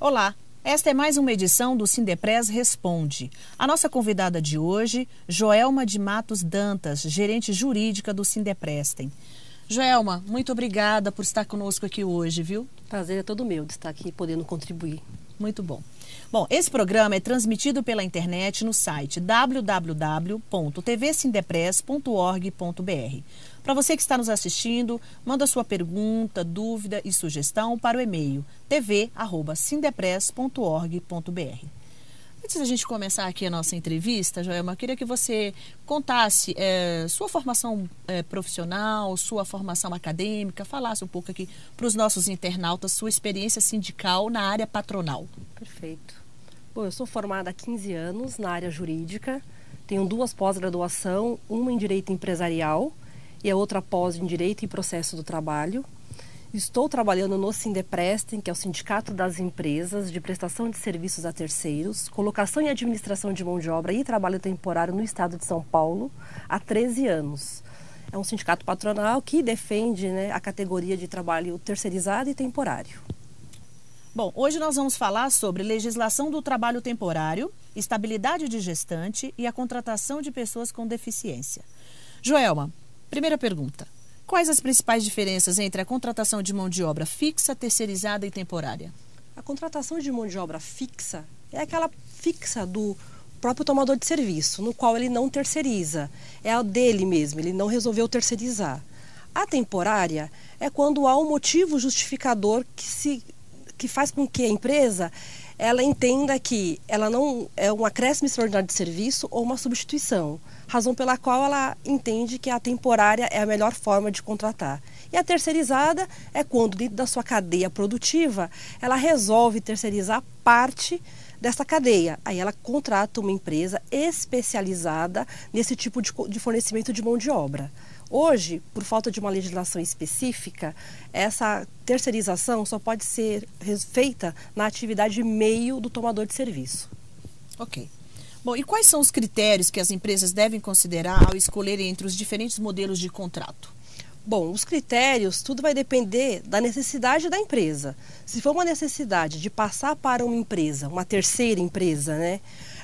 Olá, esta é mais uma edição do Sindepres Responde. A nossa convidada de hoje, Joelma de Matos Dantas, gerente jurídica do Sindeprestem. Joelma, muito obrigada por estar conosco aqui hoje, viu? Prazer é todo meu de estar aqui podendo contribuir. Muito bom. Bom, esse programa é transmitido pela internet no site www.tvsindepres.org.br. Para você que está nos assistindo, manda sua pergunta, dúvida e sugestão para o e-mail tv@sindepres.org.br. Antes da gente começar aqui a nossa entrevista, Joelma, eu queria que você contasse sua formação profissional, sua formação acadêmica, falasse um pouco aqui para os nossos internautas sua experiência sindical na área patronal. Perfeito. Bom, eu sou formada há 15 anos na área jurídica, tenho 2 pós-graduação, uma em Direito Empresarial e a outra pós em Direito e Processo do Trabalho. Estou trabalhando no Sindeprestem, que é o Sindicato das Empresas de Prestação de Serviços a Terceiros, Colocação e Administração de Mão de Obra e Trabalho Temporário no Estado de São Paulo, há 13 anos. É um sindicato patronal que defende, a categoria de trabalho terceirizado e temporário. Bom, hoje nós vamos falar sobre legislação do trabalho temporário, estabilidade de gestante e a contratação de pessoas com deficiência. Joelma, primeira pergunta. Quais as principais diferenças entre a contratação de mão de obra fixa, terceirizada e temporária? A contratação de mão de obra fixa é aquela fixa do próprio tomador de serviço, no qual ele não terceiriza. É a dele mesmo, ele não resolveu terceirizar. A temporária é quando há um motivo justificador que faz com que a empresa ela entenda que ela não é um acréscimo extraordinário de serviço ou uma substituição, razão pela qual ela entende que a temporária é a melhor forma de contratar. E a terceirizada é quando, dentro da sua cadeia produtiva, ela resolve terceirizar parte dessa cadeia. Aí ela contrata uma empresa especializada nesse tipo de fornecimento de mão de obra. Hoje, por falta de uma legislação específica, essa terceirização só pode ser feita na atividade meio do tomador de serviço. Ok. Bom, e quais são os critérios que as empresas devem considerar ao escolherem entre os diferentes modelos de contrato? Bom, os critérios, tudo vai depender da necessidade da empresa. Se for uma necessidade de passar para uma empresa, uma terceira empresa,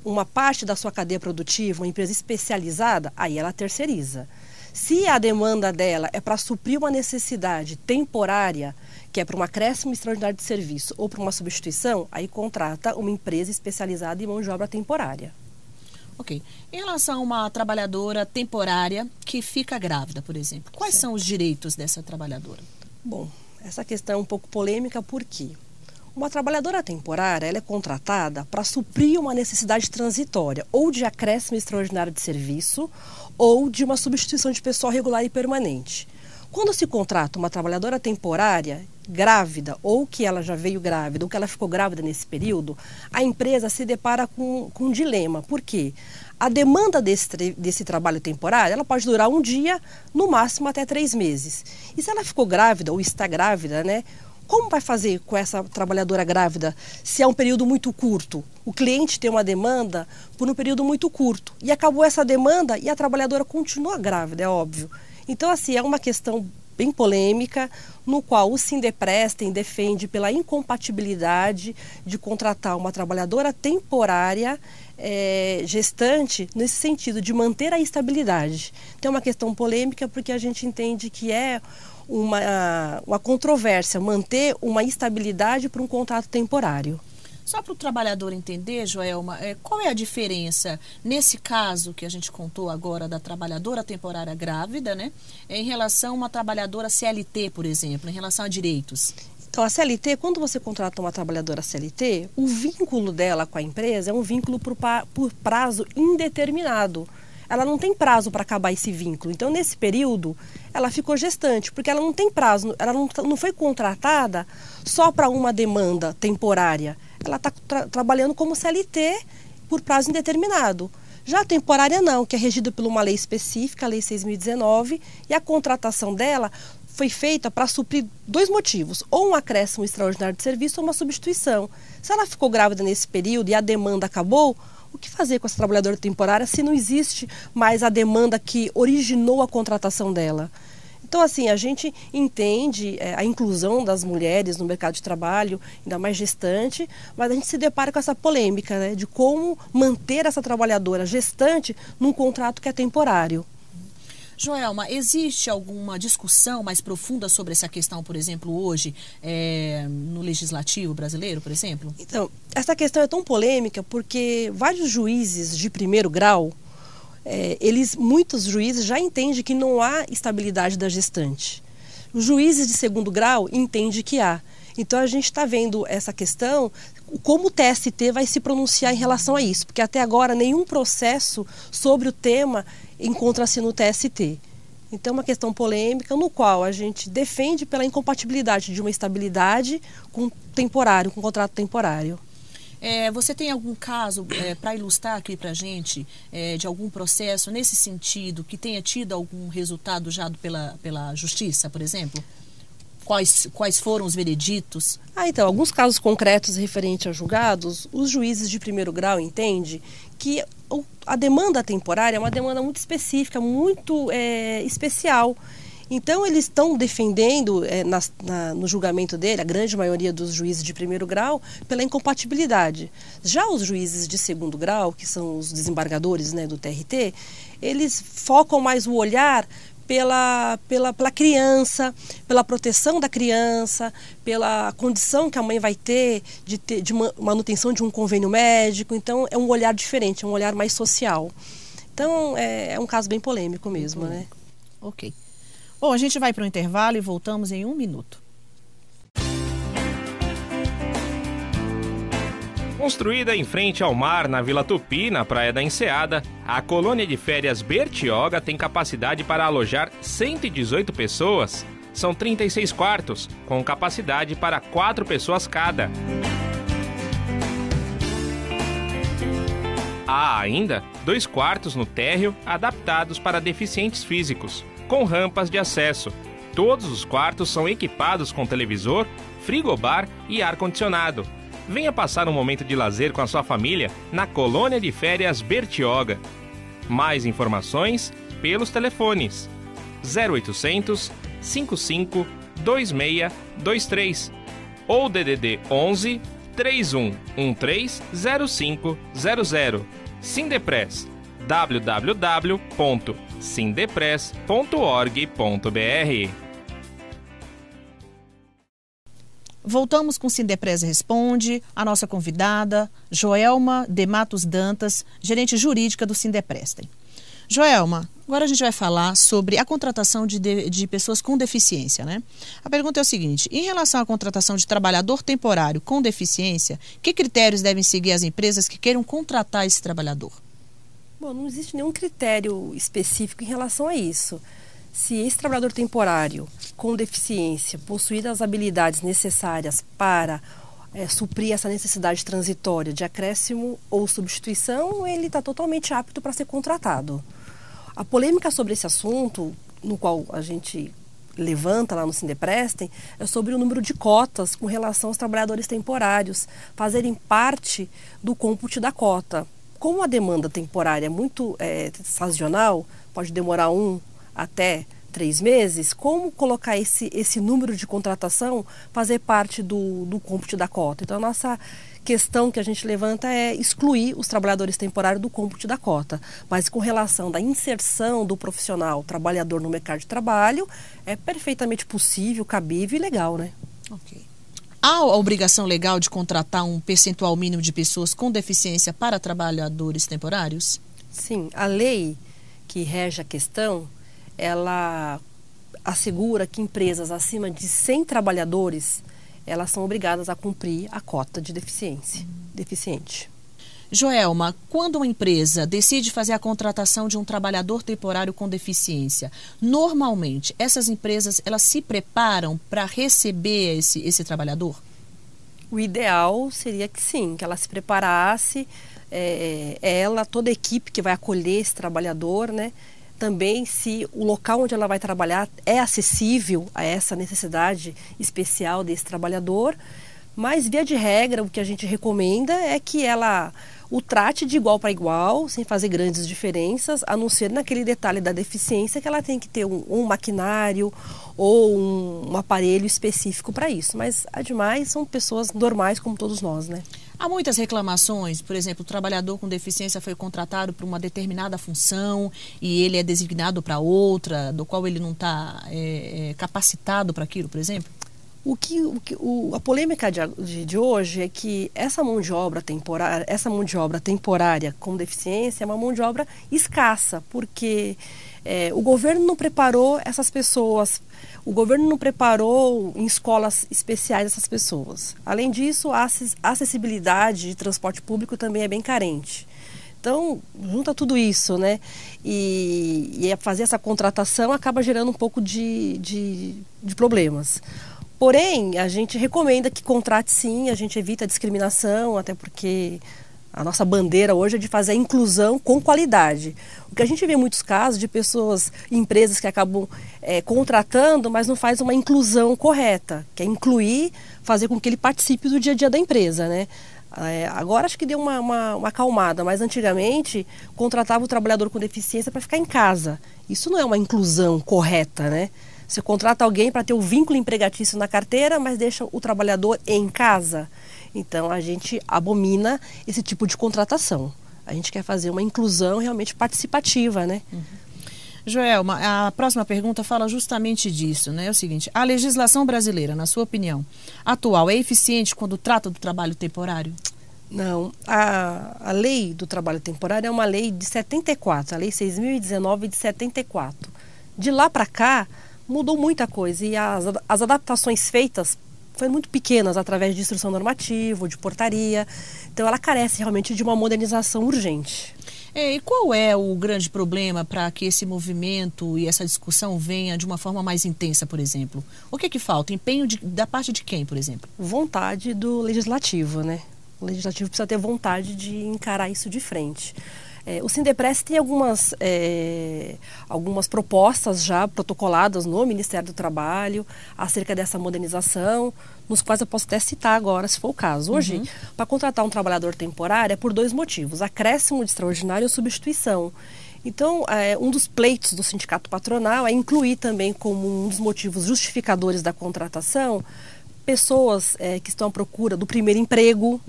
uma parte da sua cadeia produtiva, uma empresa especializada, aí ela terceiriza. Se a demanda dela é para suprir uma necessidade temporária, que é para um acréscimo extraordinário de serviço ou para uma substituição, aí contrata uma empresa especializada em mão de obra temporária. Ok. Em relação a uma trabalhadora temporária que fica grávida, por exemplo, quais são os direitos dessa trabalhadora? Bom, essa questão é um pouco polêmica porque uma trabalhadora temporária ela é contratada para suprir uma necessidade transitória ou de acréscimo extraordinário de serviço ou de uma substituição de pessoal regular e permanente. Quando se contrata uma trabalhadora temporária grávida ou que ela já veio grávida ou que ela ficou grávida nesse período, a empresa se depara com um dilema. Por quê? A demanda desse trabalho temporário ela pode durar um dia, no máximo até 3 meses. E se ela ficou grávida ou está grávida, como vai fazer com essa trabalhadora grávida se é um período muito curto? O cliente tem uma demanda por um período muito curto e acabou essa demanda e a trabalhadora continua grávida, é óbvio. Então, assim, é uma questão bem polêmica, no qual o Sindeprestem defende pela incompatibilidade de contratar uma trabalhadora temporária gestante nesse sentido de manter a estabilidade. Então, é uma questão polêmica porque a gente entende que é uma controvérsia manter uma estabilidade para um contrato temporário. Só para o trabalhador entender, Joelma, qual é a diferença nesse caso que a gente contou agora da trabalhadora temporária grávida, em relação a uma trabalhadora CLT, por exemplo, em relação a direitos? Então, a CLT, quando você contrata uma trabalhadora CLT, o vínculo dela com a empresa é um vínculo por prazo indeterminado. Ela não tem prazo para acabar esse vínculo. Então, nesse período, ela ficou gestante, porque ela não tem prazo, ela não foi contratada só para uma demanda temporária. Ela está trabalhando como CLT por prazo indeterminado. Já a temporária não, que é regida por uma lei específica, a Lei 6.019, e a contratação dela foi feita para suprir 2 motivos, ou um acréscimo extraordinário de serviço ou uma substituição. Se ela ficou grávida nesse período e a demanda acabou, o que fazer com essa trabalhadora temporária se não existe mais a demanda que originou a contratação dela? Então, assim, a gente entende a inclusão das mulheres no mercado de trabalho, ainda mais gestante, mas a gente se depara com essa polêmica, né, de como manter essa trabalhadora gestante num contrato que é temporário. Joelma, existe alguma discussão mais profunda sobre essa questão, por exemplo, hoje, no legislativo brasileiro, por exemplo? Então, essa questão é tão polêmica porque vários juízes de primeiro grau, muitos juízes já entendem que não há estabilidade da gestante. Os juízes de segundo grau entendem que há. Então, a gente está vendo essa questão, como o TST vai se pronunciar em relação a isso, porque até agora nenhum processo sobre o tema encontra-se no TST. Então, é uma questão polêmica no qual a gente defende pela incompatibilidade de uma estabilidade com temporário, com contrato temporário. Você tem algum caso para ilustrar aqui para a gente de algum processo nesse sentido que tenha tido algum resultado já pela Justiça, por exemplo? Quais foram os vereditos? Então, alguns casos concretos referentes a julgados, os juízes de primeiro grau entendem que a demanda temporária é uma demanda muito específica, muito especial. Então, eles estão defendendo no julgamento dele, a grande maioria dos juízes de primeiro grau, pela incompatibilidade. Já os juízes de segundo grau, que são os desembargadores, né, do TRT, eles focam mais o olhar pela criança, pela proteção da criança, pela condição que a mãe vai ter de manutenção de um convênio médico. Então, é um olhar diferente, é um olhar mais social. Então, é um caso bem polêmico mesmo, né? Ok. Bom, a gente vai para o intervalo e voltamos em 1 minuto. Construída em frente ao mar, na Vila Tupi, na Praia da Enseada, a colônia de férias Bertioga tem capacidade para alojar 118 pessoas. São 36 quartos, com capacidade para 4 pessoas cada. Há ainda 2 quartos no térreo adaptados para deficientes físicos, com rampas de acesso. Todos os quartos são equipados com televisor, frigobar e ar-condicionado. Venha passar um momento de lazer com a sua família na colônia de férias Bertioga. Mais informações pelos telefones 0800 55 2623 ou DDD 11 3113 0500. Sindepress, www.sindepress.org.br. Voltamos com o Sindepress Responde, a nossa convidada, Joelma de Matos Dantas, gerente jurídica do Sindepress. Joelma, agora a gente vai falar sobre a contratação de pessoas com deficiência, né? A pergunta é o seguinte: em relação à contratação de trabalhador temporário com deficiência, que critérios devem seguir as empresas que queiram contratar esse trabalhador? Bom, não existe nenhum critério específico em relação a isso. Se esse trabalhador temporário com deficiência possuir as habilidades necessárias para suprir essa necessidade transitória de acréscimo ou substituição, ele está totalmente apto para ser contratado. A polêmica sobre esse assunto, no qual a gente levanta lá no Sindepress, é sobre o número de cotas com relação aos trabalhadores temporários fazerem parte do cômputo da cota. Como a demanda temporária é muito sazonal, pode demorar 1 até 3 meses, como colocar esse número de contratação fazer parte do cômputo da cota? Então, a nossa questão que a gente levanta é excluir os trabalhadores temporários do cômputo da cota. Mas com relação da inserção do profissional trabalhador no mercado de trabalho, é perfeitamente possível, cabível e legal, né? Ok. Há a obrigação legal de contratar um percentual mínimo de pessoas com deficiência para trabalhadores temporários? Sim, a lei que rege a questão, ela assegura que empresas acima de 100 trabalhadores, elas são obrigadas a cumprir a cota de deficiente. Joelma, quando uma empresa decide fazer a contratação de um trabalhador temporário com deficiência, normalmente essas empresas elas se preparam para receber esse trabalhador? O ideal seria que sim, que ela se preparasse, toda a equipe que vai acolher esse trabalhador, né? Também se o local onde ela vai trabalhar é acessível a essa necessidade especial desse trabalhador, Mas, via de regra, o que a gente recomenda é que ela o trate de igual para igual, sem fazer grandes diferenças, a não ser naquele detalhe da deficiência que ela tem que ter um maquinário ou um aparelho específico para isso. Mas, ademais, são pessoas normais como todos nós, né? Há muitas reclamações, por exemplo, o trabalhador com deficiência foi contratado para uma determinada função e ele é designado para outra, do qual ele não está capacitado para aquilo, por exemplo? A polêmica de hoje é que essa mão de obra temporária com deficiência é uma mão de obra escassa, porque o governo não preparou essas pessoas, o governo não preparou em escolas especiais essas pessoas. Além disso, a acessibilidade de transporte público também é bem carente. Então, junta tudo isso, né? E fazer essa contratação acaba gerando um pouco de problemas. Porém, a gente recomenda que contrate sim, a gente evita a discriminação, até porque a nossa bandeira hoje é de fazer a inclusão com qualidade. O que a gente vê em muitos casos de pessoas, empresas que acabam contratando, mas não faz uma inclusão correta, que é incluir, fazer com que ele participe do dia a dia da empresa, né? Agora acho que deu uma acalmada, mas antigamente contratava o trabalhador com deficiência para ficar em casa. Isso não é uma inclusão correta, né? Você contrata alguém para ter o vínculo empregatício na carteira, mas deixa o trabalhador em casa. Então, a gente abomina esse tipo de contratação. A gente quer fazer uma inclusão realmente participativa, né? Uhum. Joelma, a próxima pergunta fala justamente disso, né? É o seguinte, a legislação brasileira, na sua opinião, atual, é eficiente quando trata do trabalho temporário? Não, a lei do trabalho temporário é uma lei de 74, a lei 6.019 de 74. De lá para cá, mudou muita coisa e as adaptações feitas foram muito pequenas através de instrução normativa, de portaria. Então ela carece realmente de uma modernização urgente. E qual é o grande problema para que esse movimento e essa discussão venha de uma forma mais intensa, por exemplo? O que falta? Empenho da parte de quem, por exemplo? Vontade do legislativo, né? O legislativo precisa ter vontade de encarar isso de frente. O Sindepres tem algumas propostas já protocoladas no Ministério do Trabalho acerca dessa modernização, nos quais eu posso até citar agora, se for o caso. Hoje, para contratar um trabalhador temporário é por 2 motivos: acréscimo de extraordinário ou substituição. Então, um dos pleitos do sindicato patronal é incluir também como um dos motivos justificadores da contratação pessoas que estão à procura do primeiro emprego.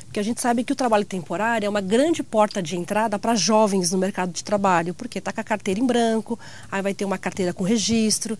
Porque a gente sabe que o trabalho temporário é uma grande porta de entrada para jovens no mercado de trabalho, porque está com a carteira em branco, aí vai ter uma carteira com registro,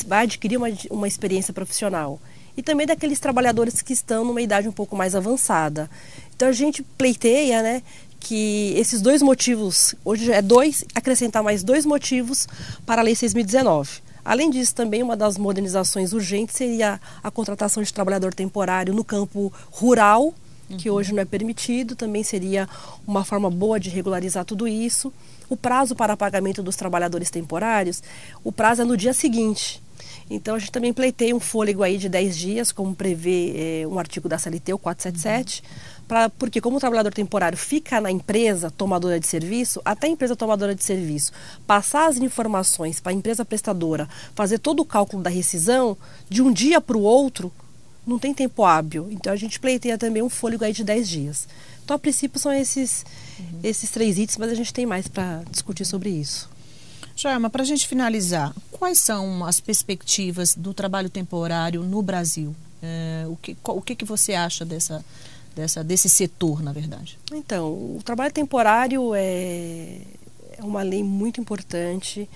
vai adquirir uma experiência profissional. E também daqueles trabalhadores que estão numa idade um pouco mais avançada. Então a gente pleiteia, né, que esses 2 motivos, hoje é 2, acrescentar mais 2 motivos para a Lei 6.019. Além disso, também uma das modernizações urgentes seria a contratação de trabalhador temporário no campo rural, que hoje não é permitido. Também seria uma forma boa de regularizar tudo isso. O prazo para pagamento dos trabalhadores temporários, o prazo é no dia seguinte. Então a gente também pleiteia um fôlego aí de 10 dias, como prevê um artigo da CLT, o 477, porque como o trabalhador temporário fica na empresa tomadora de serviço, até a empresa tomadora de serviço passar as informações para a empresa prestadora, fazer todo o cálculo da rescisão, de um dia para o outro, não tem tempo hábil. Então a gente pleiteia também um fôlego aí de 10 dias. Então a princípio são esses 3 itens, mas a gente tem mais para discutir sobre isso. Joelma, para a gente finalizar, quais são as perspectivas do trabalho temporário no Brasil? O que você acha desse setor, na verdade? Então, o trabalho temporário é uma lei muito importante.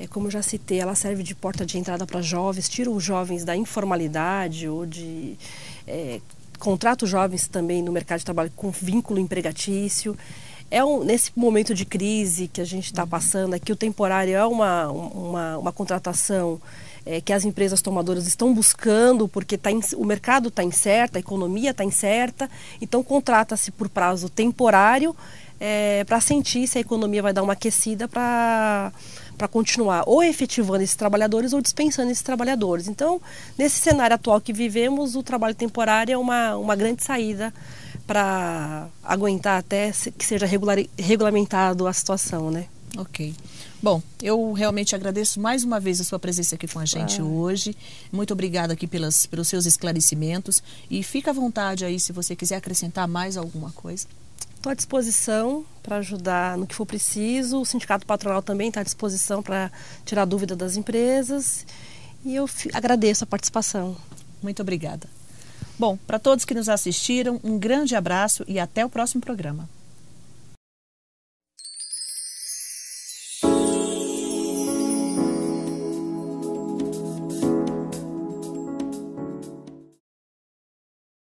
Como eu já citei, ela serve de porta de entrada para jovens, tira os jovens da informalidade ou contrata os jovens também no mercado de trabalho com vínculo empregatício. Nesse momento de crise que a gente está passando aqui, o temporário é uma contratação que as empresas tomadoras estão buscando, porque o mercado está incerto, a economia está incerta, então contrata-se por prazo temporário para sentir se a economia vai dar uma aquecida para continuar ou efetivando esses trabalhadores ou dispensando esses trabalhadores. Então, nesse cenário atual que vivemos, o trabalho temporário é uma grande saída para aguentar até que seja regulamentado a situação, né? Ok. Bom, eu realmente agradeço mais uma vez a sua presença aqui com a gente hoje. Muito obrigada aqui pelos seus esclarecimentos. E fica à vontade aí se você quiser acrescentar mais alguma coisa. Estou à disposição para ajudar no que for preciso. O Sindicato Patronal também está à disposição para tirar dúvida das empresas. E eu agradeço a participação. Muito obrigada. Bom, para todos que nos assistiram, um grande abraço e até o próximo programa.